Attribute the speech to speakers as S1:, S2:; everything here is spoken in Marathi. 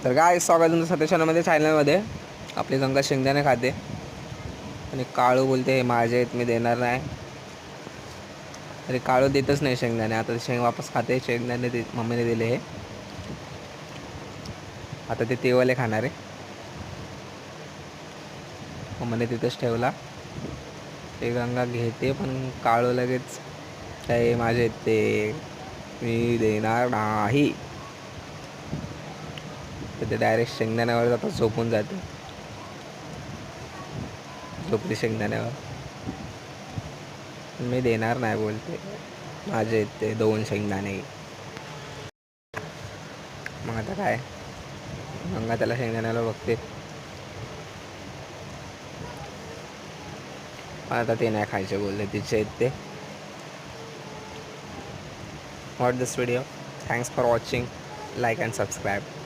S1: तर काय स्वागत तुमचं सत्यशनामध्ये चॅनलमध्ये. आपली गंगा शेंगदाणे खाते आणि काळू बोलते हे माझे आहेत, मी देणार नाही. अरे काळू देतच नाही शेंगदाणे. आता शेंग वापस खाते. शेंगदाणे मम्मीने दिले हे. आता ते वाले खाणार आहे. मम्मीने तिथंच ठेवला. ते गंगा घेते पण काळू लगेच काय माझे आहेत ते मी देणार नाही. तर ते डायरेक्ट शेंगदाण्यावर जातात, झोपून जाते. झोपली शेंगदाण्यावर. मी देणार नाही बोलते, माझे आहेत ते 2 शेंगदाणे. मग आता काय, गंगा त्याला शेंगदाण्याला बघते. पण आता ते नाही खायचे बोलले, तिचे आहेत ते. What this video. Thanks for watching. Like and subscribe.